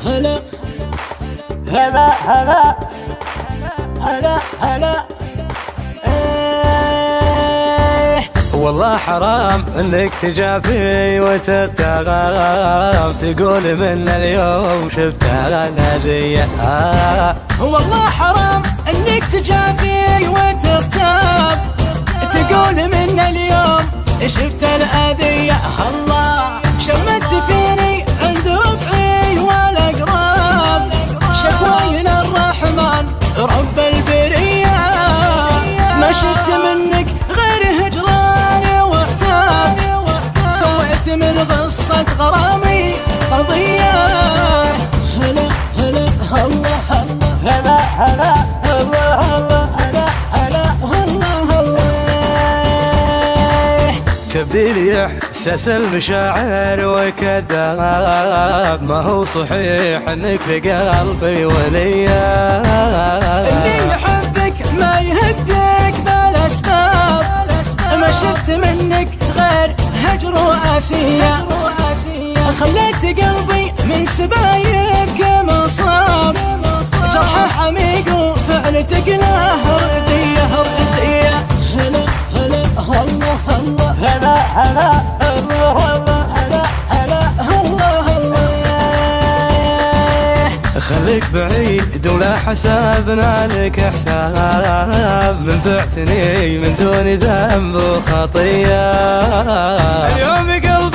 هلا هلا هلا هلا هلا. والله حرام انك تجافي وتغتاب، تقول من اليوم شفتها نادية. والله حرام انك تجافي وتغتاب، تقول من اليوم شفت الأذية. الله شمت فيني عند رفعي والاقراب، شكواي للرحمن رب البرية. ما شفت منك غير هجران وعتاب، سويت من قصة غرامي قضية. هلا هلا الله هلا هلا الله الله هلا هلا الله الله. تبديل احساس المشاعر وكذاب، ما هو صحيح انك في قلبي وليا. اللي يحبك ما يهدك بالاسباب، ما شفت منك غير هجر واسية. خليت قلبي من سبايبك مصاب، جرح عميق وفعل تقله ردية ردية. هلا هلا الله الله هلا هلا الله الله هلا هلا الله الله. خليك بعيد ولا حسابنا لك حساب، من بعتني من دون ذنب وخطية. اليوم قلبي